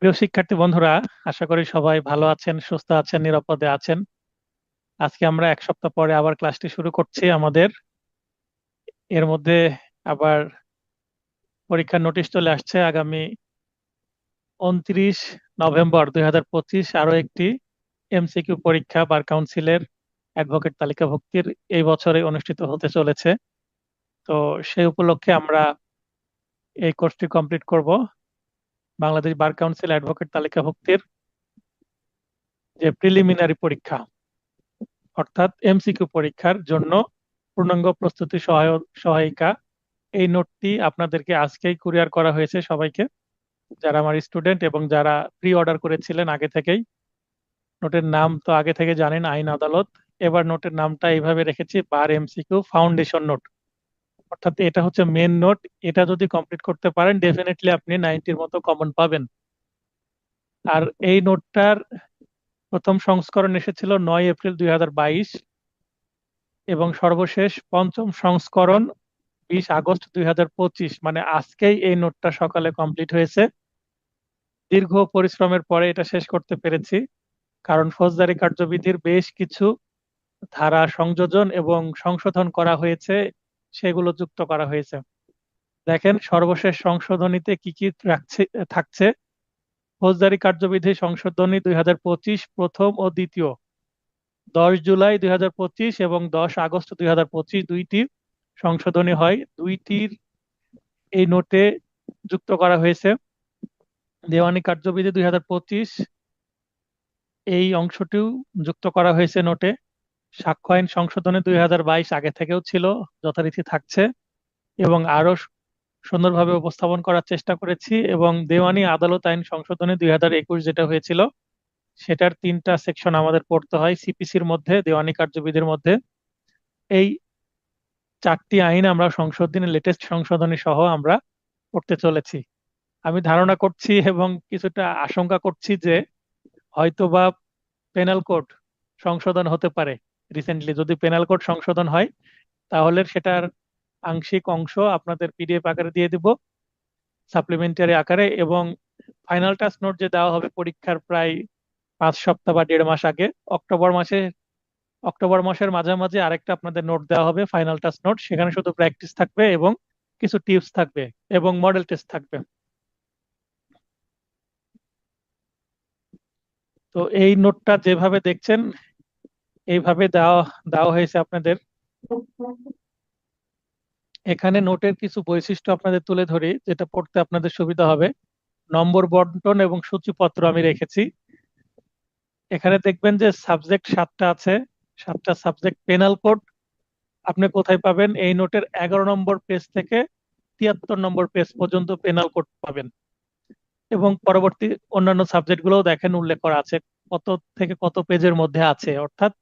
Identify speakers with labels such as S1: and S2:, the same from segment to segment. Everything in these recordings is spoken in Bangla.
S1: প্রিয় শিক্ষার্থী বন্ধুরা, আশা করি সবাই ভালো আছেন, সুস্থ আছেন, নিরাপদে আছেন। আজকে আমরা এক সপ্তাহ পরে আবার ক্লাসটি শুরু করছি আমাদের। এর মধ্যে আবার পরীক্ষার নোটিশ চলে আসছে। আগামী 29 নভেম্বর 2025 আরো একটি এমসিকিউ পরীক্ষা বার কাউন্সিলের অ্যাডভোকেট তালিকাভুক্তির এই বছরে অনুষ্ঠিত হতে চলেছে। তো সেই উপলক্ষে আমরা এই কোর্সটি কমপ্লিট করব। বাংলাদেশ বার কাউন্সিল অ্যাডভোকেট তালিকাভুক্তির যে প্রিলিমিনারি পরীক্ষা, অর্থাৎ এমসিকিউ পরীক্ষার জন্য পূর্ণাঙ্গ প্রস্তুতি সহায়িকা, এই নোটটি আপনাদেরকে আজকেই কুরিয়ার করা হয়েছে সবাইকে, যারা আমার স্টুডেন্ট এবং যারা প্রি অর্ডার করেছিলেন আগে থেকেই। নোটের নাম তো আগে থেকে জানেন, আইন আদালত। এবার নোটের নামটা এইভাবে রেখেছি, বার এমসিকিউ ফাউন্ডেশন নোট। অর্থাৎ এটা হচ্ছে মেন নোট। এটা যদি কমপ্লিট করতে পারেন ডেফিনেটলি আপনি 90-র মতো কমন পাবেন। আর এই নোটটার প্রথম সংস্করণ এসেছিল 9 এপ্রিল 2022 এবং সর্বশেষ পঞ্চম সংস্করণ 20 আগস্ট 2025, মানে আজকেই এই নোটটা সকালে কমপ্লিট হয়েছে। দীর্ঘ পরিশ্রমের পরে এটা শেষ করতে পেরেছি, কারণ ফৌজদারি কার্যবিধির বেশ কিছু ধারা সংযোজন এবং সংশোধন করা হয়েছে, সেগুলো যুক্ত করা হয়েছে। দেখেন সর্বশেষ সংশোধনীতে কি কি থাকছে। ফৌজদারি কার্যবিধি সংশোধনী 2025 প্রথম ও দ্বিতীয়, 10 জুলাই 2025 এবং 10 আগস্ট 2025 দুইটি সংশোধনী হয়। দুইটির এই নোটে যুক্ত করা হয়েছে। দেওয়ানি কার্যবিধি 2025, এই অংশটিও যুক্ত করা হয়েছে নোটে। সাক্ষ্য আইন সংশোধনী 2022 আগে থেকেও ছিল, যথারীতি থাকছে, এবং আরো সুন্দরভাবে উপস্থাপন করার চেষ্টা করেছি। এবং দেওয়ানি আদালত আইন সংশোধনী 2021 যেটা হয়েছিল, সেটার 3টা সেকশন আমাদের পড়তে হয় সিপিসির মধ্যে, দেওয়ানি কার্যবিধির মধ্যে। এই 4টি আইন আমরা সংশোধনী, লেটেস্ট সংশোধনী সহ আমরা পড়তে চলেছি। আমি ধারণা করছি এবং কিছুটা আশঙ্কা করছি যে হয়তোবা পেনাল কোড সংশোধন হতে পারে। রিসেন্টলি যদি পেনাল কোড সংশোধন হয়, তাহলে সেটার আংশিক অংশ আপনাদের পিডিএফ আকারে দিয়ে দিব, সাপ্লিমেন্টারি আকারে। এবং ফাইনাল টাচ নোট যে দেওয়া হবে পরীক্ষার প্রায় 5 সপ্তাহ বা 1.5 মাস আগে, অক্টোবর মাসের মাঝামাঝি আরেকটা আপনাদের নোট দেওয়া হবে, ফাইনাল টাচ নোট। সেখানে শুধু প্র্যাকটিস থাকবে এবং কিছু টিপস থাকবে এবং মডেল টেস্ট থাকবে। তো এই নোটটা যেভাবে দেখছেন এইভাবে দেওয়া দেওয়া হয়েছে আপনাদের। এখানে নোটের কিছু বৈশিষ্ট্য আপনাদের তুলে ধরি, যেটা পড়তে আপনাদের সুবিধা হবে। নম্বর বন্টন এবং সূচিপত্র আমি রেখেছি। এখানে দেখবেন যে সাবজেক্ট 7টা আছে, 7টা সাবজেক্ট। পেনাল কোড আপনি কোথায় পাবেন? এই নোটের 11 নম্বর পেজ থেকে 73 নম্বর পেজ পর্যন্ত পেনাল কোড পাবেন। এবং পরবর্তী অন্যান্য সাবজেক্ট গুলোও দেখেন উল্লেখ করা আছে, কত থেকে কত পেজের মধ্যে আছে। অর্থাৎ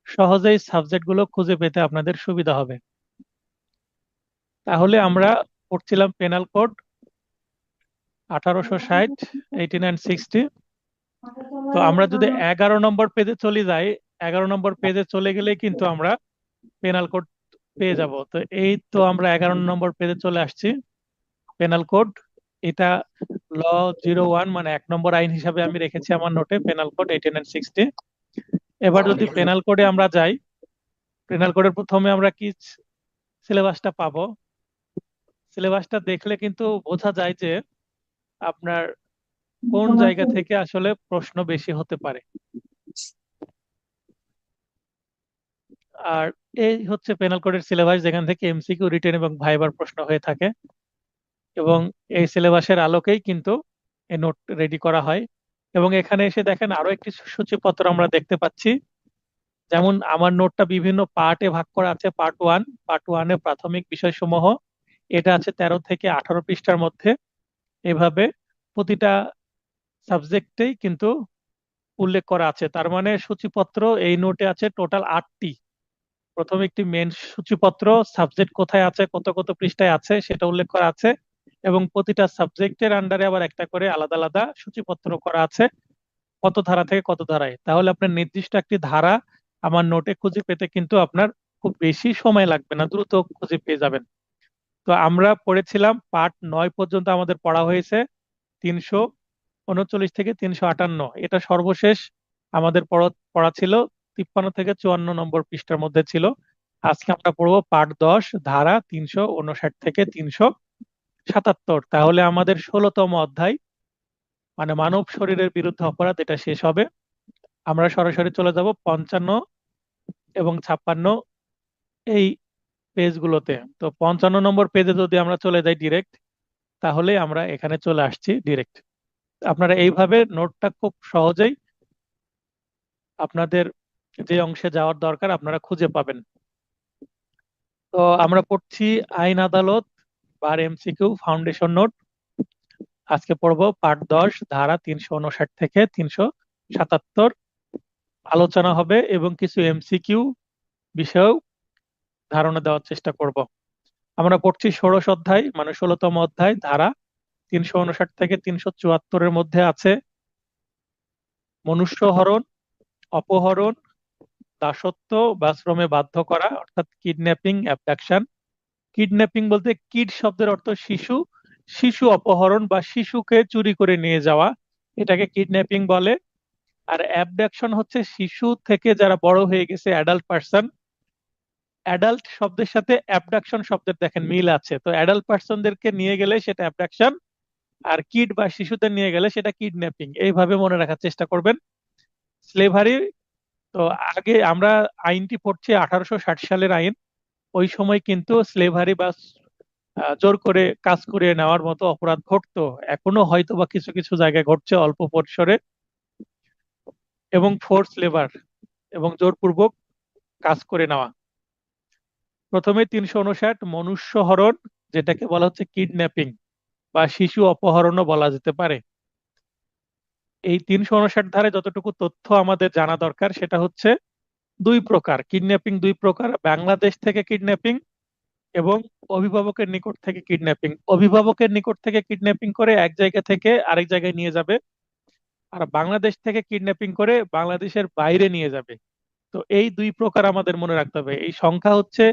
S1: সহজেই সাবজেক্ট গুলো খুঁজে পেতে আপনাদের সুবিধা হবে। তাহলে আমরা পড়ছিলাম পেনাল কোড 1860, 18 and 60। তো আমরা যদি 11 নম্বর পেজে চলে যাই, 11 নম্বর পেজে চলে গেলেই কিন্তু আমরা পেনাল কোড পেয়ে যাব। তো এই তো আমরা 11 নম্বর পেজে চলে আসছি। পেনাল কোড এটা ল 01, মানে 1 নম্বর আইন হিসাবে আমি রেখেছি আমার নোটে, পেনাল কোড 18 and 60। এবার যদি পেনাল কোডে আমরা যাই, পেনাল কোডের প্রথমে আমরা কি সিলেবাসটা পাবো। সিলেবাসটা দেখলে কিন্তু বোঝা যায় যে আপনার কোন জায়গা থেকে আসলে প্রশ্ন বেশি হতে পারে। আর এই হচ্ছে পেনাল কোডের সিলেবাস, যেখান থেকে এমসিকিউ, রিটেন এবং ভাইবার প্রশ্ন হয়ে থাকে। এবং এই সিলেবাসের আলোকেই কিন্তু এই নোট রেডি করা হয়। এবং এখানে এসে দেখেন আরো একটি সূচিপত্র আমরা দেখতে পাচ্ছি। যেমন আমার নোটটা বিভিন্ন পার্টে ভাগ করা আছে। পার্ট ওয়ানে প্রাথমিক বিষয়সমূহ, এটা আছে 13 থেকে 18 পৃষ্ঠার মধ্যে। এভাবে প্রতিটা সাবজেক্টেই কিন্তু উল্লেখ করা আছে। তার মানে সূচিপত্র এই নোটে আছে টোটাল 8টি। প্রথমে একটি মেন সূচিপত্র, সাবজেক্ট কোথায় আছে, কত কত পৃষ্ঠায় আছে সেটা উল্লেখ করা আছে। এবং প্রতিটা সাবজেক্টের আন্ডারে আবার একটা করে আলাদা আলাদা সূচিপত্র করা আছে, কত ধারা থেকে কত ধারায়। তাহলে আপনার নির্দিষ্ট একটি ধারা আমার নোটে খুঁজে পেতে কিন্তু আপনার খুব বেশি সময় লাগবে না, দ্রুত খুঁজে পেয়ে যাবেন। তো আমরা পড়েছিলাম পার্ট 9 পর্যন্ত আমাদের পড়া হয়েছে, 339 থেকে 358। এটা সর্বশেষ আমাদের পড়া ছিল 53 থেকে 54 নম্বর পৃষ্ঠার মধ্যে ছিল। আজকে আমরা পড়বো পার্ট 10, ধারা 359 থেকে 377। তাহলে আমাদের 16তম অধ্যায়, মানে মানব শরীরের বিরুদ্ধে অপরাধ, এটা শেষ হবে। আমরা সরাসরি চলে যাব 55 এবং 56 এই পেজগুলোতে। তো 55 নম্বর পেজে যদি আমরা চলে যাই ডিরেক্ট, তাহলে আমরা এখানে চলে আসছি ডিরেক্ট। আপনারা এইভাবে নোটটা খুব সহজেই আপনাদের যে অংশে যাওয়ার দরকার আপনারা খুঁজে পাবেন। তো আমরা পড়ছি আইন আদালত বার এমসিকিউ ফাউন্ডেশন নোট। আজকে পড়বো পার্ট 10, ধারা 359 থেকে 377 আলোচনা হবে এবং কিছু এমসিকিউ বিষয়েও ধারণা দেওয়ার চেষ্টা করব। আমরা পড়ছি ষোড়শ অধ্যায়, মানে 16তম অধ্যায়, ধারা 359 থেকে 374-এর মধ্যে আছে মনুষ্য হরণ, অপহরণ, দাসত্ব বা শ্রমে বাধ্য করা, অর্থাৎ কিডন্যাপিং, অ্যাবডাকশন। কিডন্যাপিং বলতে কিড শব্দের অর্থ শিশু, শিশু অপহরণ বা শিশুকে চুরি করে নিয়ে যাওয়া, এটাকে কিডন্যাপিং বলে। আর অ্যাবডাকশন হচ্ছে শিশু থেকে যারা বড় হয়ে গেছে, অ্যাডাল্ট পার্সন। অ্যাডাল্ট শব্দের সাথে অ্যাবডাকশন শব্দের দেখেন মিল আছে, তো অ্যাডাল্ট পার্সনদেরকে নিয়ে গেলে সেটা অ্যাবডাকশন, আর কিড বা শিশুদের নিয়ে গেলে সেটা কিডন্যাপিং। এইভাবে মনে রাখার চেষ্টা করবেন। স্লেভারি, তো আগে আমরা আইনটি পড়ছি 1860 সালের আইন। ওই সময় কিন্তু স্লেভারি বা জোর করে কাজ করিয়ে নেওয়ার মতো অপরাধ ঘটতো, এখনো হয়তো বা কিছু কিছু জায়গায় ঘটছে অল্প পরিসরে। এবং ফোর্স লেবার এবং জোরপূর্বক কাজ করে নেওয়া। প্রথমে 359 মনুষ্য হরণ, যেটাকে বলা হচ্ছে কিডন্যাপিং বা শিশু অপহরণও বলা যেতে পারে। এই 359 ধারে যতটুকু তথ্য আমাদের জানা দরকার সেটা হচ্ছে দুই প্রকার কিডন্যাপিং, দুই প্রকার: বাংলাদেশ থেকে কিডন্যাপিং এবং অভিভাবকের নিকট থেকে কিডন্যাপিং। অভিভাবকের নিকট থেকে কিডন্যাপিং করে এক জায়গা থেকে আরেক জায়গায় নিয়ে যাবে, আর বাংলাদেশ থেকে কিডন্যাপিং করে বাংলাদেশের বাইরে নিয়ে যাবে। তো এই দুই প্রকার আমাদের মনে রাখতে হবে। এই সংখ্যা হচ্ছে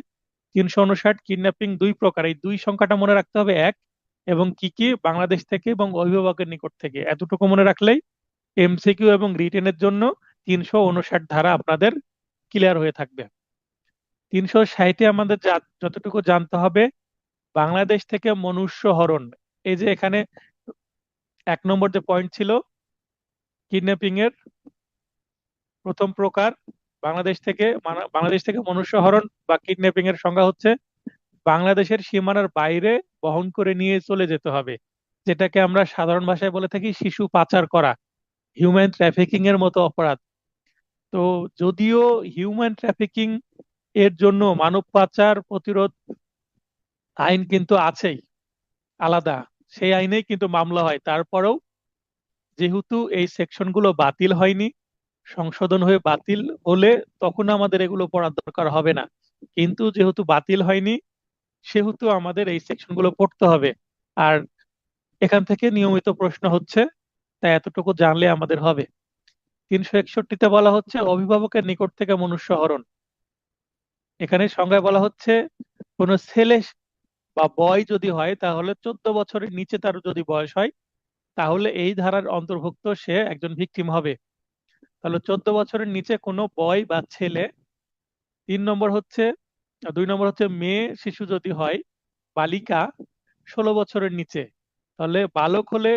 S1: 359, কিডন্যাপিং দুই প্রকার, এই দুই সংখ্যাটা মনে রাখতে হবে এক। এবং কি কি, বাংলাদেশ থেকে এবং অভিভাবকের নিকট থেকে, এতটুকু মনে রাখলেই এমসিকিউ এবং রিটেনের জন্য 359 ধারা আপনাদের ক্লিয়ার হয়ে থাকবে। 360-এ আমাদের যতটুকু জানতে হবে, বাংলাদেশ থেকে মনুষ্য হরণ। এই যে এখানে 1 নম্বর যে পয়েন্ট ছিল, কিডন্যাপিং এর প্রথম প্রকার বাংলাদেশ থেকে মনুষ্য হরণ বা কিডন্যাপিং এর সংজ্ঞা হচ্ছে বাংলাদেশের সীমানার বাইরে বহন করে নিয়ে চলে যেতে হবে, যেটাকে আমরা সাধারণ ভাষায় বলে থাকি শিশু পাচার করা, হিউম্যান ট্রাফিকিং এর মতো অপরাধ। তো যদিও হিউম্যান ট্রাফিকিং এর জন্য মানব পাচার প্রতিরোধ আইন কিন্তু আছেই আলাদা, সেই আইনেই কিন্তু মামলা হয়, তারপরেও যেহেতু এই সেকশনগুলো বাতিল হয়নি, সংশোধন হয়ে বাতিল হলে তখন আমাদের এগুলো পড়ার দরকার হবে না। কিন্তু যেহেতু বাতিল হয়নি সেহেতু আমাদের এই সেকশনগুলো পড়তে হবে। আর এখান থেকে নিয়মিত প্রশ্ন হচ্ছে, তাই এতটুকু জানলে আমাদের হবে। 361-তে বলা হচ্ছে অভিভাবকের নিকট থেকে মনুষ্য হরণ। এখানে সংজ্ঞায় বলা হচ্ছে কোন ছেলে বা বয় যদি হয়, তাহলে 14 বছরের নিচে তার যদি বয়স হয়, তাহলে এই ধারার অন্তর্ভুক্ত সে একজন ভিকটিম হবে। তাহলে 14 বছরের নিচে কোনো বয় বা ছেলে। 3 নম্বর হচ্ছে, 2 নম্বর হচ্ছে মেয়ে শিশু যদি হয়, বালিকা 16 বছরের নিচে, তাহলে বালক হলে,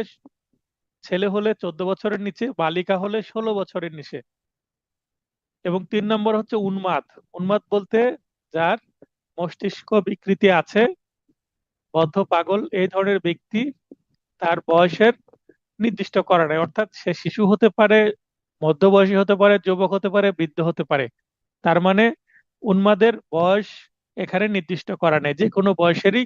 S1: ছেলে হলে 14 বছরের নিচে, বালিকা হলে 16 বছরের নিচে। এবং 3 নম্বর হচ্ছে উন্মাদ। উন্মাদ বলতে যার মস্তিষ্ক বিকৃতি আছে, বদ্ধ পাগল এই ধরনের ব্যক্তি, তার বয়সের নির্দিষ্ট করা নাই, অর্থাৎ সে শিশু হতে পারে, মধ্যবয়সী হতে পারে, যুবক হতে পারে, বৃদ্ধ হতে পারে। তার মানে উন্মাদের বয়স এখানে নির্দিষ্ট করা নেই, যে কোনো বয়সেরই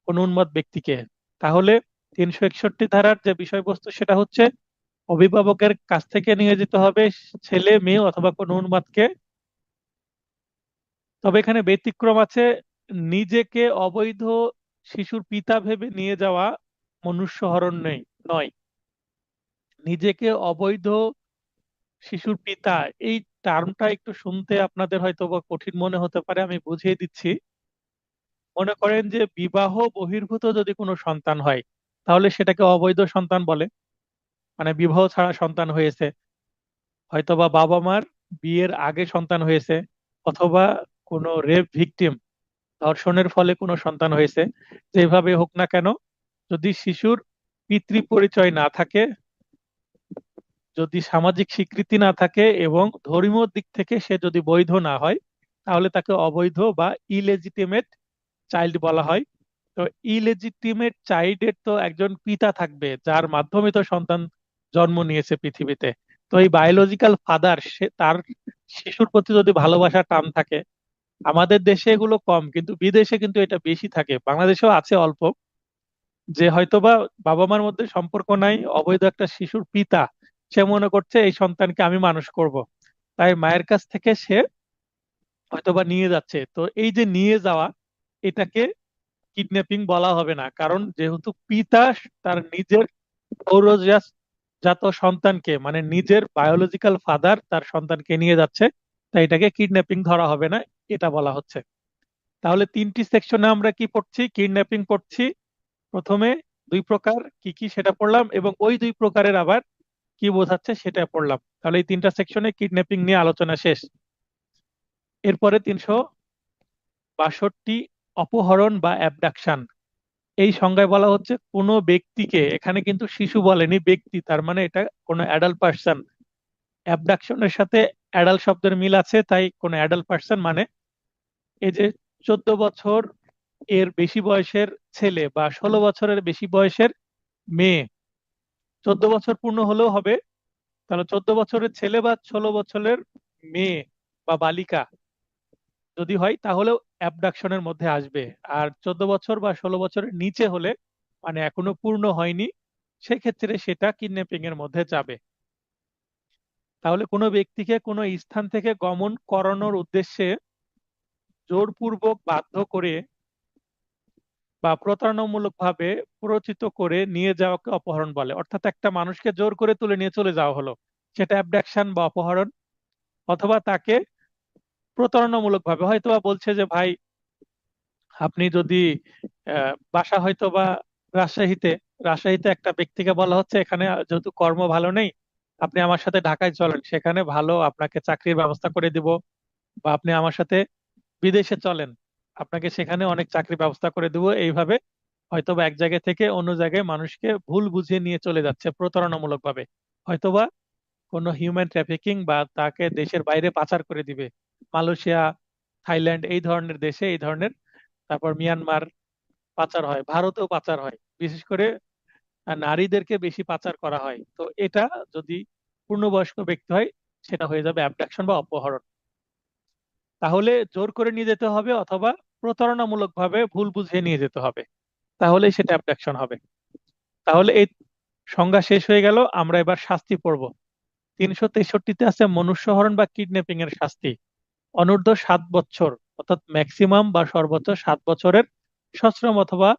S1: কোনো উন্মাদ ব্যক্তিকে। তাহলে 361 ধারার যে বিষয়বস্তু সেটা হচ্ছে অভিভাবকের কাছ থেকে নিয়ে যেতে হবে ছেলে, মেয়ে অথবা কোনো উন্মাদকে। তবে এখানে ব্যতিক্রম আছে, নিজেকে অবৈধ শিশুর পিতা ভেবে নিয়ে যাওয়া মনুষ্য হরণ নেই, নয়। নিজেকে অবৈধ শিশুর পিতা, এই টার্মটা একটু শুনতে আপনাদের হয়তো বা কঠিন মনে হতে পারে, আমি বুঝিয়ে দিচ্ছি। মনে করেন যে বিবাহ বহির্ভূত যদি কোনো সন্তান হয়, তাহলে সেটাকে অবৈধ সন্তান বলে। মানে বিবাহ ছাড়া সন্তান হয়েছে, হয়তোবা বাবা মার বিয়ের আগে সন্তান হয়েছে, অথবা কোনো রেপ ভিকটিম, ধর্ষণের ফলে কোনো সন্তান হয়েছে। যেভাবে হোক না কেন, যদি শিশুর পিতৃ পরিচয় না থাকে, যদি সামাজিক স্বীকৃতি না থাকে এবং ধর্মীয় দিক থেকে সে যদি বৈধ না হয়, তাহলে তাকে অবৈধ বা ইলেজিটিমেট চাইল্ড বলা হয়। তো ইলেজিটিমেট চাইল্ডের তো একজন পিতা থাকবে, যার মাধ্যমে তো সন্তান জন্ম নিয়েছে পৃথিবীতে। তো এই বায়োলজিক্যাল ফাদার, সে তার শিশুর প্রতি যদি ভালোবাসা টান থাকে, আমাদের দেশে এগুলো কম, কিন্তু বিদেশে কিন্তু এটা বেশি থাকে, বাংলাদেশেও আছে অল্প, যে হয়তোবা বাবা মার মধ্যে সম্পর্ক নাই, অবৈধ একটা শিশুর পিতা, সে মনে করছে এই সন্তানকে আমি মানুষ করব, তাই মায়ের কাছ থেকে সে হয়তোবা নিয়ে যাচ্ছে। তো এই যে নিয়ে যাওয়া, এটাকে কিডন্যাপিং বলা হবে না, কারণ যেহেতু পিতা তার নিজের পৌরজাত জাত সন্তানকে, মানে নিজের বায়োলজিক্যাল ফাদার তার সন্তানকে নিয়ে যাচ্ছে, তাই এটাকে কিডন্যাপিং ধরা হবে না, এটা বলা হচ্ছে। তাহলে তিনটি সেকশনে আমরা কি পড়ছি? কিডন্যাপিং পড়ছি। প্রথমে দুই প্রকার কি কি সেটা পড়লাম, এবং ওই দুই প্রকারের আবার কি বোঝাচ্ছে সেটা পড়লাম। তাহলে এই তিনটা সেকশনে কিডন্যাপিং নিয়ে আলোচনা শেষ। এরপরে 362, অপহরণ বা অ্যাবডাকশন। এই সংজ্ঞায় বলা হচ্ছে কোনো ব্যক্তিকে, এখানে কিন্তু শিশু বলেনি, ব্যক্তি, তার মানে এটা কোনো অ্যাডাল্ট পার্সন। অ্যাবডাকশনের সাথে অ্যাডাল্ট শব্দের মিল আছে, তাই কোনো অ্যাডাল্ট পার্সন মানে এই যে 14 বছর এর বেশি বয়সের ছেলে বা 16 বছরের বেশি বয়সের মেয়ে, 14 বছর পূর্ণ হলেও হবে। তাহলে 14 বছরের ছেলে বা 16 বছরের মেয়ে বা বালিকা যদি হয়, তাহলেও অ্যাবডাকশনের মধ্যে আসবে। আর 14 বছর বা 16 বছরের নিচে হলে, মানে এখনো পূর্ণ হয়নি, সেক্ষেত্রে সেটা কিডন্যাপিং এর মধ্যে যাবে। তাহলে কোনো ব্যক্তিকে কোনো স্থান থেকে গমন করানোর উদ্দেশ্যে জোরপূর্বক বাধ্য করে বা প্রতারণামূলক ভাবে প্ররোচিত করে নিয়ে যাওয়াকে অপহরণ বলে। অর্থাৎ একটা মানুষকে জোর করে তুলে নিয়ে চলে যাওয়া হলো, সেটা অ্যাবডাকশন বা অপহরণ। অথবা তাকে প্রতারণামূলক ভাবে হয়তোবা বলছে যে ভাই, আপনি যদি বাসা হয়তো বা রাজশাহীতে, রাজশাহীতে একটা ব্যক্তিকে বলা হচ্ছে এখানে যেহেতু কর্ম ভালো নেই, আপনি আমার সাথে ঢাকায় চলেন, সেখানে ভালো আপনাকে চাকরির ব্যবস্থা করে দিব। বা আপনি আমার সাথে বিদেশে চলেন, আপনাকে সেখানে অনেক চাকরির ব্যবস্থা করে দিব। এইভাবে হয়তোবা এক জায়গা থেকে অন্য জায়গায় মানুষকে ভুল বুঝিয়ে নিয়ে চলে যাচ্ছে প্রতারণামূলক ভাবে। হয়তোবা কোনো হিউম্যান ট্রাফিকিং, বা তাকে দেশের বাইরে পাচার করে দিবে, মালয়েশিয়া, থাইল্যান্ড এই ধরনের দেশে এই ধরনের। তারপর মিয়ানমার পাচার হয়, ভারতেও পাচার হয়, বিশেষ করে নারীদেরকে বেশি পাচার করা হয়। তো এটা যদি পূর্ণবয়স্ক ব্যক্তি হয়, সেটা হয়ে যাবে অ্যাবডাকশন বা অপহরণ। তাহলে জোর করে নিয়ে যেতে হবে, অথবা প্রতারণামূলক ভাবে ভুল বুঝিয়ে নিয়ে যেতে হবে, তাহলেই সেটা অ্যাবডাকশন হবে। তাহলে এই সংজ্ঞা শেষ হয়ে গেল, আমরা এবার শাস্তি পড়ব। 363-তে আছে মনুষ্যহরণ বা কিডন্যাপিং এর শাস্তি। অনূর্ধ্ব 7 বছর, অর্থাৎ ম্যাক্সিমাম বা সর্বোচ্চ 7 বছরের সশ্রম অথবা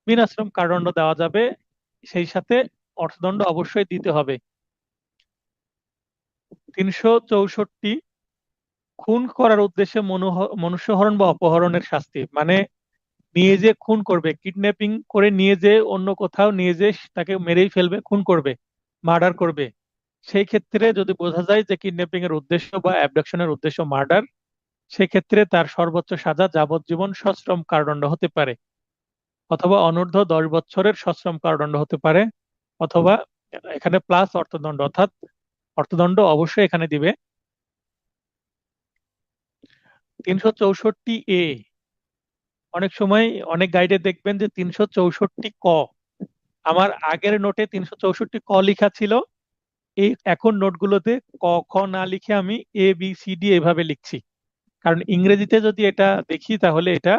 S1: বিনাশ্রম কারাদণ্ড দেওয়া যাবে, সেই সাথে অর্থদণ্ড অবশ্যই দিতে হবে। 364, খুন করার উদ্দেশ্যে মনুষ্যহরণ বা অপহরণের শাস্তি। মানে নিয়ে যে খুন করবে, কিডন্যাপিং করে নিয়ে যে অন্য কোথাও নিয়ে যে তাকে মেরেই ফেলবে, খুন করবে, মার্ডার করবে, সেই ক্ষেত্রে যদি বোঝা যায় যে কিডন্যাপিং এর উদ্দেশ্য বা অ্যাবডাকশনের উদ্দেশ্য মার্ডার, সেক্ষেত্রে তার সর্বোচ্চ সাজা যাবজ্জীবন সশ্রম কারাদণ্ড হতে পারে, অথবা অনূর্ধ্ব 10 বছরের সশ্রম কারাদণ্ড হতে পারে, অথবা এখানে প্লাস অর্থদণ্ড, অর্থাৎ অর্থদণ্ড অবশ্যই এখানে দিবে। 364 এ, অনেক সময় অনেক গাইডে দেখবেন যে 364 ক, আমার আগের নোটে 364 ক লেখা ছিল, এই এখন নোটগুলোতে ক খ না লিখে আমি ABCD এভাবে লিখছি। কারণ ইংরেজিতে যদি এটা দেখি, তাহলে এটা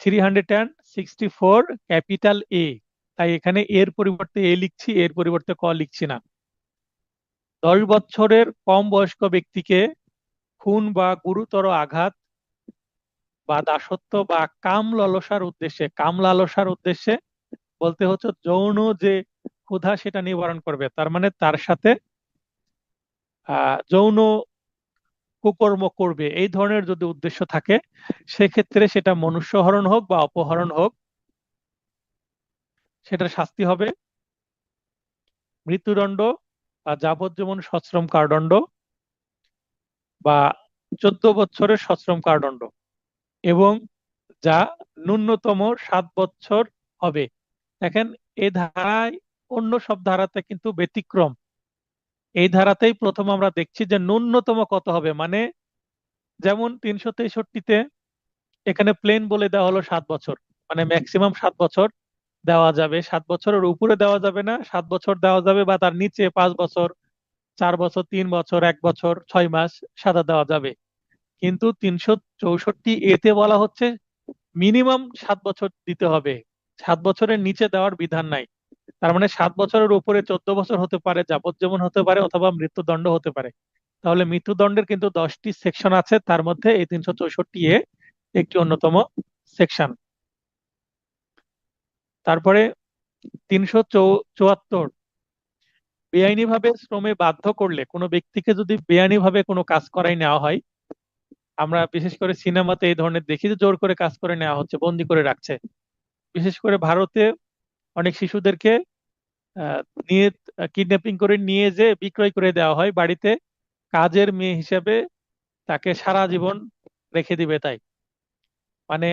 S1: 364 ক্যাপিটাল এ, তাই এখানে এর পরিবর্তে এ লিখছি, এর পরিবর্তে ক লিখছি না। 10 বছরের কম বয়স্ক ব্যক্তিকে খুন বা গুরুতর আঘাত বা দাসত্ব বা কাম লালসার উদ্দেশ্যে, কাম লালসার উদ্দেশ্যে বলতে হচ্ছে যৌন যে ক্ষুধা সেটা নিবারণ করবে, তার মানে তার সাথে যৌন কুকর্ম করবে, এই ধরনের যদি উদ্দেশ্য থাকে, সেক্ষেত্রে সেটা মনুষ্যহরণ হোক বা অপহরণ হোক, সেটার শাস্তি হবে মৃত্যুদণ্ড বা যাবজ্জীবন সশ্রম কারাদণ্ড বা 14 বছরের সশ্রম কারাদণ্ড, এবং যা ন্যূনতম 7 বছর হবে। দেখেন, এই ধারায় অন্য সব ধারাতে কিন্তু ব্যতিক্রম। এই ধারাতেই প্রথম আমরা দেখছি যে ন্যূনতম কত হবে, মানে যেমন 363-তে এখানে প্লেন বলে দেওয়া হলো 7 বছর, মানে ম্যাক্সিমাম 7 বছর দেওয়া যাবে, 7 বছরের উপরে দেওয়া যাবে না, 7 বছর দেওয়া যাবে, বা তার নিচে 5 বছর, 4 বছর, 3 বছর, 1 বছর, 6 মাস সাজা দেওয়া যাবে। কিন্তু 364 এতে বলা হচ্ছে মিনিমাম 7 বছর দিতে হবে, 7 বছরের নিচে দেওয়ার বিধান নাই। তার মানে 7 বছরের উপরে 14 বছর হতে পারে, যাবজ্জীবন হতে পারে, অথবা মৃত্যুদণ্ড হতে পারে। তাহলে মৃত্যুদণ্ডের কিন্তু 10টি সেকশন আছে, তার মধ্যে এই 364 একটি অন্যতম সেকশন। তারপরে 374, বেআইনিভাবে শ্রমে বাধ্য করলে, কোনো ব্যক্তিকে যদি বেআইনিভাবে কোনো কাজ করাই নেওয়া হয়, আমরা বিশেষ করে সিনেমাতে এই ধরনের দেখি যে জোর করে কাজ করে নেওয়া হচ্ছে, বন্দি করে রাখছে। বিশেষ করে ভারতে অনেক শিশুদেরকে আহ, নিয়ে কিডন্যাপিং করে নিয়ে যে বিক্রয় করে দেওয়া হয় বাড়িতে, কাজের মেয়ে হিসেবে তাকে সারা জীবন রেখে দিবে তাই। মানে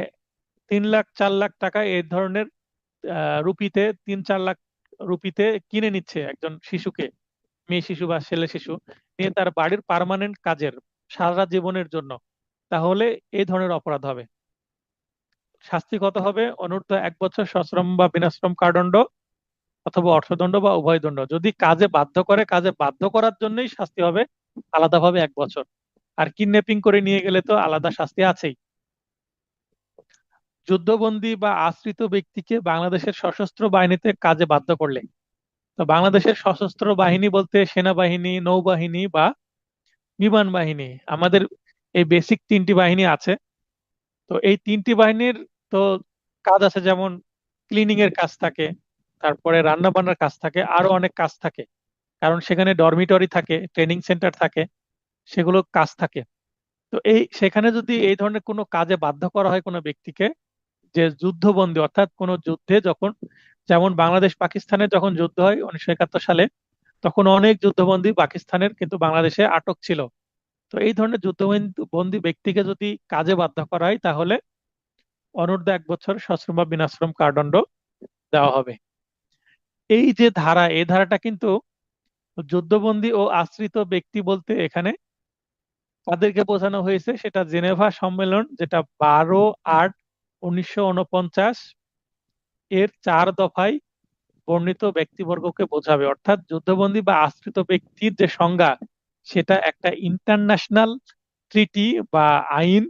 S1: 3 লাখ 4 লাখ টাকা এই ধরনের রুপিতে, 3-4 লাখ রুপিতে কিনে নিচ্ছে একজন শিশুকে, মেয়ে শিশু বা ছেলে শিশু, নিয়ে তার বাড়ির পার্মানেন্ট কাজের সারা জীবনের জন্য। তাহলে এই ধরনের অপরাধ হবে। শাস্তি কত হবে? অনূর্ধ্ব 1 বছর সশ্রম বা বিনাশ্রম কারাদণ্ড, অথবা অর্থদণ্ড বা উভয় দণ্ড। যদি কাজে বাধ্য করে, কাজে বাধ্য করার জন্যই শাস্তি হবে আলাদাভাবে 1 বছর। আর কিডন্যাপিং করে নিয়ে গেলে তো আলাদা শাস্তি আছেই। যুদ্ধবন্দী বা আশ্রিত ব্যক্তিকে বাংলাদেশের সশস্ত্র বাহিনীতে কাজে বাধ্য করলে, তো বাংলাদেশের সশস্ত্র বাহিনী বলতে সেনাবাহিনী, নৌবাহিনী বা বিমান বাহিনী, আমাদের এই বেসিক 3টি বাহিনী আছে। তো এই 3টি বাহিনীর তো কাজ আছে, যেমন ক্লিনিং এর কাজ থাকে, তারপরে রান্না বান্নার কাজ থাকে, আরো অনেক কাজ থাকে। কারণ সেখানে ডরমিটরি থাকে, ট্রেনিং সেন্টার থাকে, সেগুলো কাজ থাকে। তো এই সেখানে যদি এই ধরনের কোনো কাজে বাধ্য করা হয় কোনো ব্যক্তিকে, যে যুদ্ধবন্দী, অর্থাৎ কোনো যুদ্ধে যখন, যেমন বাংলাদেশ পাকিস্তানের যখন যুদ্ধ হয় 1971 সালে, তখন অনেক যুদ্ধবন্দী পাকিস্তানের কিন্তু বাংলাদেশে আটক ছিল। তো এই ধরনের যুদ্ধবন্দী ব্যক্তিকে যদি কাজে বাধ্য করা হয়, তাহলে অনূর্ধ্ব 1 বছর সশ্রম বা বিনাশ্রম কারাদণ্ড দেওয়া হবে। এই যে ধারা, এই ধারাটা কিন্তু যুদ্ধবন্দী ও আশ্রিত ব্যক্তি বলতে এখানে তাদেরকে বোঝানো হয়েছে, সেটা জেনেভা সম্মেলন, যেটা 12/8/1949 এর 4 দফায় বর্ণিত ব্যক্তিবর্গকে বোঝাবে। অর্থাৎ যুদ্ধবন্দী বা আশ্রিত ব্যক্তির যে সংজ্ঞা, সেটা একটা ইন্টারন্যাশনাল ট্রিটি বা আইন,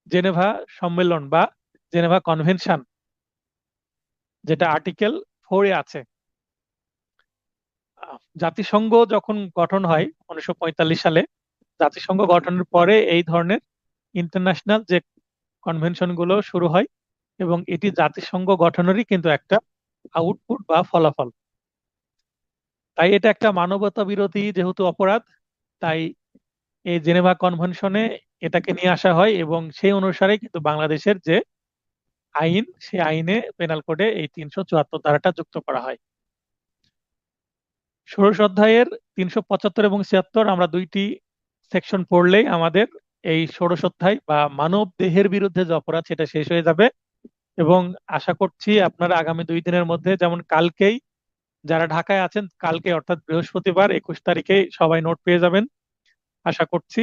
S1: জেনেভা সম্মেলন বা জেনেভা কনভেনশন, যেটা আর্টিকেল 4-এ আছে। জাতিসংঘ যখন গঠন হয় 1945 সালে, জাতিসংঘ গঠনের পরে এই ধরনের ইন্টারন্যাশনাল যে কনভেনশন গুলো শুরু হয়, এবং এটি জাতিসংঘ গঠনেরই কিন্তু একটা আউটপুট বা ফলাফল। তাই এটা একটা মানবতা বিরোধী যেহেতু অপরাধ, তাই এই জেনেভা কনভেনশনে এটাকে নিয়ে আসা হয়, এবং সেই অনুসারে কিন্তু বাংলাদেশের যে আইন, সেই আইনে পেনাল কোডে এই 374 ধারাটা যুক্ত করা হয়। ষোড়শ অধ্যায়ের 375 এবং 76 আমরা দুইটি সেকশন পড়লেই আমাদের এই ষোড়শ অধ্যায় বা মানব দেহের বিরুদ্ধে যে অপরাধ, সেটা শেষ হয়ে যাবে। এবং আশা করছি আপনারা আগামী 2 দিনের মধ্যে, যেমন কালকেই, যারা ঢাকায় আছেন, কালকে অর্থাৎ বৃহস্পতিবার 21 তারিখে সবাই নোট পেয়ে যাবেন আশা করছি।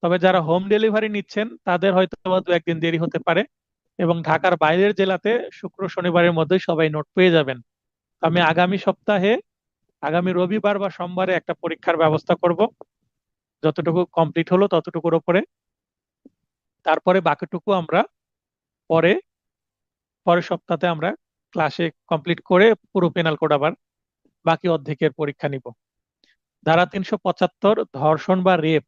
S1: তবে যারা হোম ডেলিভারি নিচ্ছেন তাদের হয়তো বা 2-1 দিন দেরি হতে পারে, এবং ঢাকার বাইরের জেলাতে শুক্র শনিবারের মধ্যে সবাই নোট পেয়ে যাবেন। আমি আগামী সপ্তাহে, আগামী রবিবার বা সোমবারে একটা পরীক্ষার ব্যবস্থা করব, যতটুকু কমপ্লিট হলো ততটুকুর উপরে। তারপরে বাকিটুকু আমরা পরে, পরের সপ্তাহে আমরা ক্লাসে কমপ্লিট করে পুরো পেনাল কোড আবার বাকি অর্ধেকের পরীক্ষা নিব। ধারা 375, ধর্ষণ বা রেপ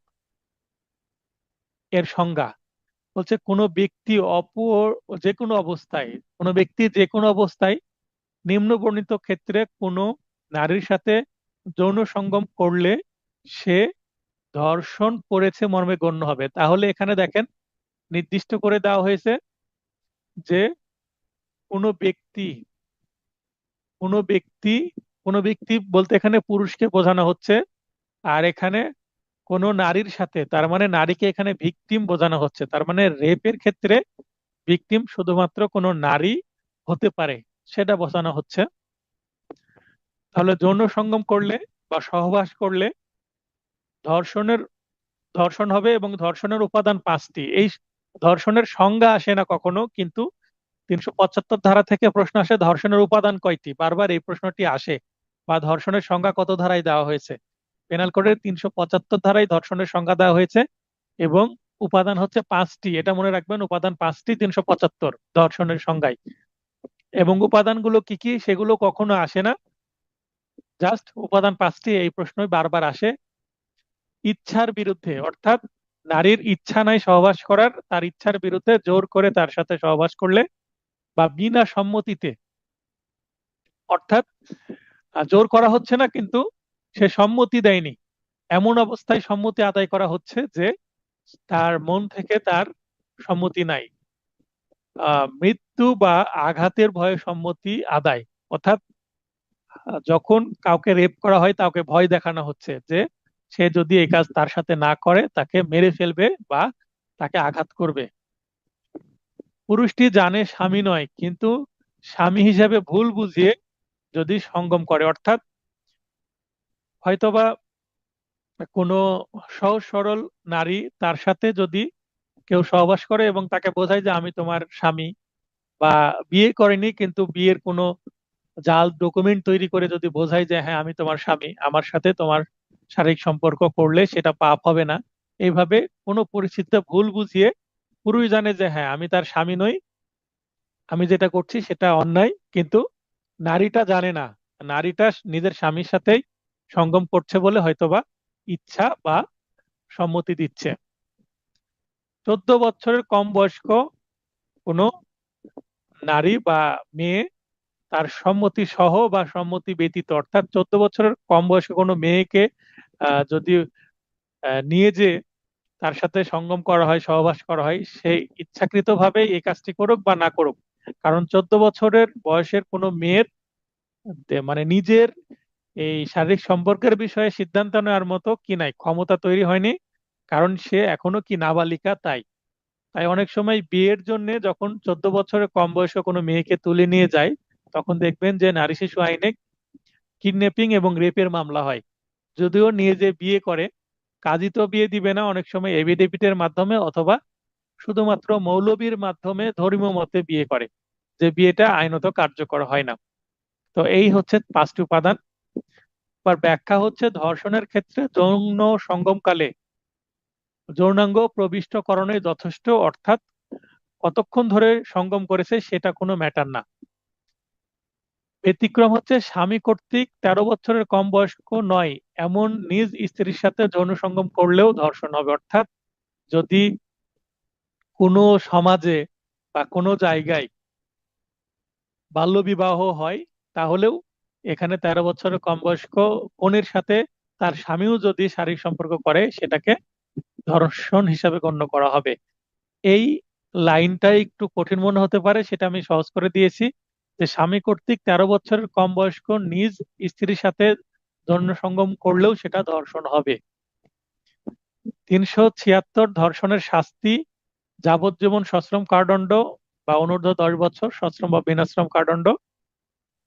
S1: এর সংজ্ঞা বলছে, কোনো ব্যক্তি যে কোনো অবস্থায়, কোনো ব্যক্তি যে কোনো অবস্থায় নিম্ন বর্ণিত ক্ষেত্রে কোনো নারীর সাথে যৌন সঙ্গম করলে সে ধর্ষণ করেছে মর্মে গণ্য হবে। তাহলে এখানে দেখেন নির্দিষ্ট করে দেওয়া হয়েছে যে কোনো ব্যক্তি কোনো ব্যক্তি কোনো ব্যক্তি বলতে এখানে পুরুষকে বোঝানো হচ্ছে। আর এখানে কোনো নারীর সাথে, তার মানে নারীকে এখানে ভিকটিম বোঝানো হচ্ছে। তার মানে রেপের ক্ষেত্রে ভিকটিম শুধুমাত্র কোনো নারী হতে পারে, সেটা বোঝানো হচ্ছে। তাহলে যৌন সঙ্গম করলে বা সহবাস করলে ধর্ষণের ধর্ষণ হবে, এবং ধর্ষণের উপাদান পাঁচটি। এই ধর্ষণের সংজ্ঞা আসে না কখনো, কিন্তু 375 ধারা থেকে প্রশ্ন আসে ধর্ষণের উপাদান কয়টি, বারবার এই প্রশ্নটি আসে। বা ধর্ষণের সংজ্ঞা কত ধারায় দেওয়া হয়েছে। পেনাল কোডের 375 ধারায় ধর্ষণের সংজ্ঞা দেওয়া হয়েছে, এবং উপাদান হচ্ছে পাঁচটি। এটা মনে রাখবেন, উপাদান পাঁচটি 375 ধর্ষণের সংজ্ঞায়। এবং উপাদানগুলো কি কি সেগুলো কখনো আসে না, জাস্ট উপাদান পাঁচটি, এই প্রশ্নই বারবার আসে। ইচ্ছার বিরুদ্ধে, অর্থাৎ নারীর ইচ্ছা নাই সহবাস করার, তার ইচ্ছার বিরুদ্ধে জোর করে তার সাথে সহবাস করলে, বা বিনা সম্মতিতে, অর্থাৎ জোর করা হচ্ছে না কিন্তু সে সম্মতি দেয়নি, এমন অবস্থায় সম্মতি আদায় করা হচ্ছে যে তার মন থেকে তার সম্মতি নাই। মৃত্যু বা আঘাতের ভয়ে সম্মতি আদায়, অর্থাৎ যখন কাউকে রেপ করা হয় তাকে ভয় দেখানো হচ্ছে যে সে যদি এই কাজ তার সাথে না করে তাকে মেরে ফেলবে বা তাকে আঘাত করবে। পুরুষটি জানে স্বামী নয়, কিন্তু স্বামী হিসাবে ভুল বুঝিয়ে যদি সঙ্গম করে, অর্থাৎ হয়তোবা কোনো সহজ সরল নারী তার সাথে যদি কেউ সহবাস করে এবং তাকে বোঝায় যে আমি তোমার স্বামী, বা বিয়ে করেনি কিন্তু বিয়ের কোনো জাল ডকুমেন্ট তৈরি করে যদি বোঝায় যে হ্যাঁ আমি তোমার স্বামী, আমার সাথে তোমার শারীরিক সম্পর্ক করলে সেটা পাপ হবে না, এইভাবে কোনো পরিস্থিতিতে ভুল বুঝিয়ে পুরুষ জানে যে হ্যাঁ আমি তার স্বামী নই, আমি যেটা করছি সেটা অন্যায়, কিন্তু নারীটা জানে না, নারীটা নিজের স্বামীর সাথেই সঙ্গম করছে বলে হয়তোবা ইচ্ছা বা সম্মতি দিচ্ছে। 14 বছরের কম বয়স্ক কোনো নারী বা মেয়ে তার সম্মতি সহ বা সম্মতি ব্যতীত, অর্থাৎ 14 বছরের কম বয়সী কোনো মেয়েকে যদি নিয়ে যে তার সাথে সঙ্গম করা হয়, সহবাস করা হয়, সে ইচ্ছাকৃতভাবে এই কাজটি করুক বা না করুক, কারণ 14 বছরের বয়সের কোনো মেয়ের মানে নিজের এই শারীরিক সম্পর্কের বিষয়ে সিদ্ধান্ত নেওয়ার মতো কি নাই, ক্ষমতা তৈরি হয়নি, কারণ সে এখনো কি নাবালিকা। তাই তাই অনেক সময় বিয়ের জন্য যখন 14 বছরের কম বয়সে কোনো মেয়েকে তুলে নিয়ে যায়, তখন দেখবেন যে নারী শিশু আইনে কিডন্যাপিং এবং রেপের মামলা হয়। যদিও নিয়ে যে বিয়ে করে, কাজী তো বিয়ে দিবে না, অনেক সময় এভিডেভিটের মাধ্যমে অথবা শুধুমাত্র মৌলবীর মাধ্যমে ধর্মীয় মতে বিয়ে করে, যে বিয়েটা আইনত কার্যকর হয় না। তো এই হচ্ছে পাঁচটি উপাদান। আর ব্যাখ্যা হচ্ছে ধর্ষণের ক্ষেত্রে যৌন সঙ্গমকালে যৌনাঙ্গ প্রবিষ্টকরণে যথেষ্ট, অর্থাৎ কতক্ষণ ধরে সঙ্গম করেছে সেটা কোনো ম্যাটার না। ব্যতিক্রম হচ্ছে স্বামী কর্তৃক 13 বছরের কম বয়স্ক নয় এমন নিজ স্ত্রীর সাথে যৌন সঙ্গম করলেও ধর্ষণ হবে। অর্থাৎ যদি কোনো সমাজে বা কোনো জায়গায় বাল্যবিবাহ হয়, তাহলেও এখানে 13 বছরের কম বয়স্ক কনের সাথে তার স্বামীও যদি শারীরিক সম্পর্ক করে সেটাকে ধর্ষণ হিসাবে গণ্য করা হবে। এই লাইনটা একটু কঠিন মনে হতে পারে, সেটা আমি সহজ করে দিয়েছি, যে স্বামী কর্তৃক 13 বছরের কম বয়স্ক নিজ স্ত্রীর সাথে যৌন সঙ্গম করলেও সেটা ধর্ষণ হবে। 376 ধর্ষণের শাস্তি যাবজ্জীবন সশ্রম কারাদণ্ড, বা অনূর্ধ্ব 10 বছর সশ্রম বা বিনাশ্রম কারাদণ্ড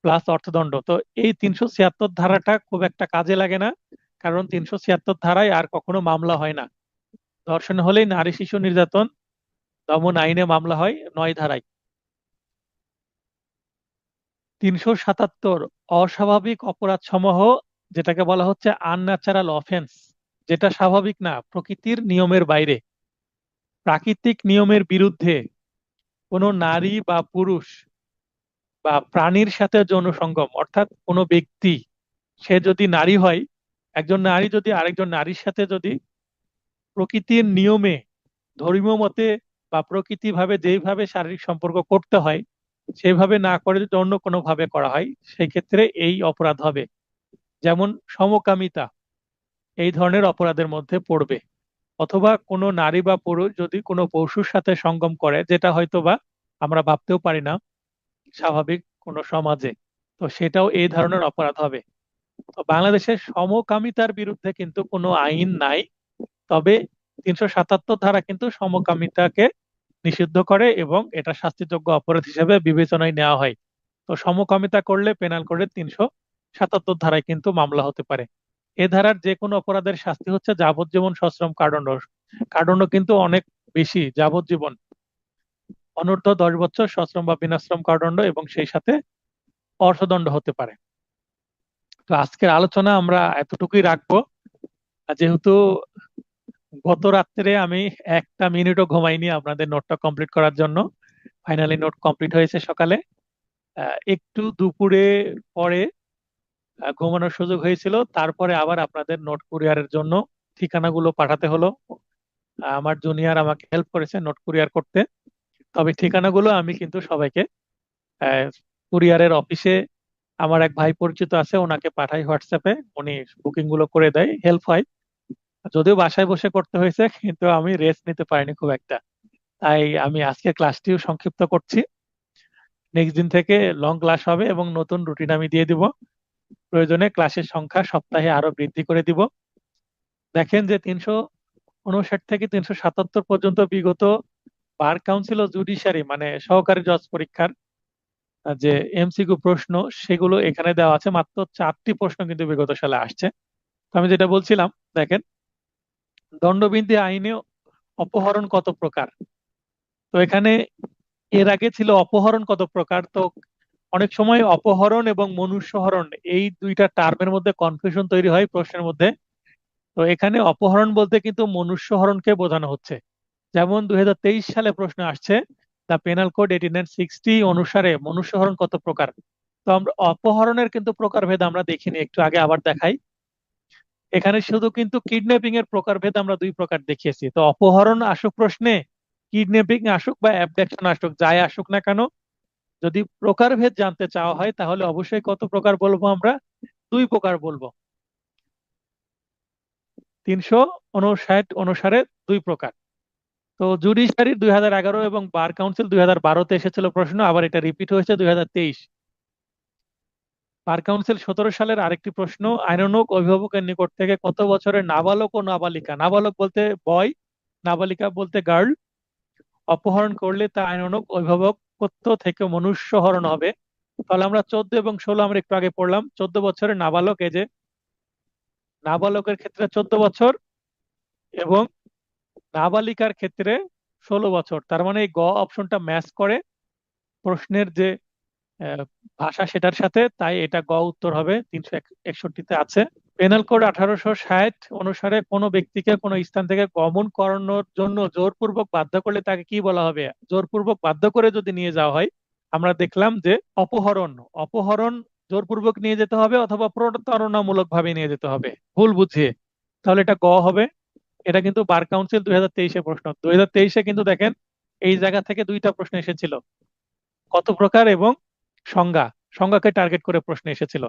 S1: প্লাস অর্থদণ্ড। তো এই 376 ধারাটা খুব একটা কাজে লাগে না, কারণ 376 ধারায় আর কখনো মামলা হয় না। ধর্ষণ হলেই নারী শিশু নির্যাতন দমন আইনে মামলা হয় 9 ধারায়। 377 অস্বাভাবিক অপরাধ সমূহ, যেটাকে বলা হচ্ছে আনন্যাচারাল অফেন্স, যেটা স্বাভাবিক না, প্রকৃতির নিয়মের বাইরে, প্রাকৃতিক নিয়মের বিরুদ্ধে কোনো নারী বা পুরুষ বা প্রাণীর সাথে যৌন সঙ্গম, অর্থাৎ কোনো ব্যক্তি সে যদি নারী হয়, একজন নারী যদি আরেকজন নারীর সাথে যদি প্রকৃতির নিয়মে, ধর্মীয় মতে বা প্রকৃতি ভাবে যেইভাবে শারীরিক সম্পর্ক করতে হয় সেইভাবে না করে যদি অন্য কোনো ভাবে করা হয়, সেই ক্ষেত্রে এই অপরাধ হবে। যেমন সমকামিতা, এই ধরনের অপরাধের মধ্যে পড়বে। অথবা কোনো নারী বা পুরুষ যদি কোনো পশুর সাথে সঙ্গম করে, যেটা হয়তো বা আমরা ভাবতেও পারি না স্বাভাবিক কোনো সমাজে, তো সেটাও এই ধরনের অপরাধ হবে। তো বাংলাদেশের সমকামিতার বিরুদ্ধে কিন্তু কোনো আইন নাই, তবে 377 ধারা কিন্তু সমকামিতাকে নিষিদ্ধ করে এবং এটা শাস্তিযোগ্য অপরাধ হিসেবে বিবেচনায় নেওয়া হয়। তো সমকামিতা করলে পেনাল করে 377 ধারায় কিন্তু মামলা হতে পারে। এ ধারার যে কোনো অপরাধের শাস্তি হচ্ছে যাবজ্জীবন সশ্রম কারাদণ্ড। কারাদণ্ড কিন্তু অনেক বেশি, যাবজ্জীবন, অনূর্ধ্ব 10 বছর সশ্রম বা বিনাশ্রম কারাদণ্ড এবং সেই সাথে অর্থদণ্ড হতে পারে। তো আজকের আলোচনা আমরা এতটুকুই রাখবো। আর যেহেতু গত রাত্রে আমি একটা মিনিটও ঘুমাইনি আপনাদের নোটটা কমপ্লিট করার জন্য, ফাইনালি নোট কমপ্লিট হয়েছে সকালে। একটু দুপুরে পরে ঘুমানোর সুযোগ হয়েছিল, তারপরে আবার আপনাদের নোট কুরিয়ারের জন্য ঠিকানাগুলো পাঠাতে হলো। আমার জুনিয়র আমাকে হেল্প করেছে নোট কুরিয়ার করতে। তবে ঠিকানাগুলো আমি কিন্তু সবাইকে কুরিয়ারের অফিসে আমার এক ভাই পরিচিত আছে, ওনাকে পাঠাই হোয়াটসঅ্যাপে, উনি বুকিং গুলো করে দেয়, হেল্প হয়। যদিও বাসায় বসে করতে হয়েছে, কিন্তু আমি রেস্ট নিতে পারিনি খুব একটা, তাই আমি আজকে ক্লাসটিও সংক্ষিপ্ত করছি। নেক্সট দিন থেকে লং ক্লাস হবে এবং নতুন রুটিন আমি দিয়ে দিব। প্রয়োজনে ক্লাসের সংখ্যা সপ্তাহে আরো বৃদ্ধি করে দিব। দেখেন যে 359 থেকে 377 পর্যন্ত বিগত বার কাউন্সিল ও জুডিশিয়ারি মানে সহকারী জজ পরীক্ষার যে এমসিকিউ প্রশ্ন, সেগুলো এখানে দেওয়া আছে। মাত্র 4টি প্রশ্ন কিন্তু বিগত সালে আসছে। তো আমি যেটা বলছিলাম, দেখেন, দণ্ডবিধি আইনে অপহরণ কত প্রকার। তো এখানে এর আগে ছিল অপহরণ কত প্রকার। তো অনেক সময় অপহরণ এবং মনুষ্যহরণ এই দুইটা টার্মের মধ্যে কনফিউশন তৈরি হয় প্রশ্নের মধ্যে। তো এখানে অপহরণ বলতে কিন্তু মনুষ্যহরণকে বোঝানো হচ্ছে। যেমন 2023 সালে প্রশ্ন আসছে, দ্য পেনাল কোড 8960 অনুসারে মনুষ্যহরণ কত প্রকার। তো আমরা অপহরণের কিন্তু প্রকারভেদ আমরা দেখিনি, একটু আগে আবার দেখাই। এখানে শুধু কিন্তু কিডন্যাপিং এর প্রকারভেদ আমরা দুই প্রকার দেখিয়েছি। তো অপহরণ আসুক প্রশ্নে, কিডন্যাপিং আসুক বা অ্যাবডাকশন আসুক, যাই আসুক না কেন, যদি প্রকারভেদ জানতে চাওয়া হয় তাহলে অবশ্যই কত প্রকার বলবো আমরা, দুই প্রকার বলবো। 359 অনুসারে দুই প্রকার। তো জুডিশিয়ারি 2011 এবং বার কাউন্সিল 2012-তে এসেছিল প্রশ্ন, আবার এটা রিপিট হয়েছে 2023। বার কাউন্সিল 17 সালের আরেকটি প্রশ্ন, আইনানুগ অভিভাবকের নিকট থেকে কত বছরের নাবালক ও নাবালিকা, নাবালক বলতে বয়, নাবালিকা বলতে গার্ল, অপহরণ করলে তা আইনানুগ অভিভাবকত্ব থেকে মনুষ্যহরণ হবে। তাহলে আমরা 14 এবং 16 আমরা একটু আগে পড়লাম। 14 বছরের নাবালক, এই যে নাবালকের ক্ষেত্রে 14 বছর এবং নাবালিকার ক্ষেত্রে 16 বছর। তার মানে এই গ অপশনটা ম্যাচ করে প্রশ্নের যে আহ, ভাষা সেটার সাথে, তাই এটা গ উত্তর হবে, 361-তে আছে। পেনাল কোড 1860 অনুসারে কোনো ব্যক্তিকে কোনো স্থান থেকে গমন করানোর জন্য জোরপূর্বক বাধ্য করলে তাকে কি বলা হবে। জোরপূর্বক বাধ্য করে যদি নিয়ে যাওয়া হয়, আমরা দেখলাম যে অপহরণ, অপহরণ জোরপূর্বক নিয়ে যেতে হবে অথবা প্রতারণামূলক ভাবে নিয়ে যেতে হবে ভুল বুঝিয়ে, তাহলে এটা গ হবে। এটা কিন্তু বার কাউন্সিল 2023-এ প্রশ্ন। 2023-এ কিন্তু দেখেন এই জায়গা থেকে দুইটা প্রশ্ন এসেছিল, কত প্রকার এবং সংজ্ঞা, সংজ্ঞাকে টার্গেট করে প্রশ্ন এসেছিল।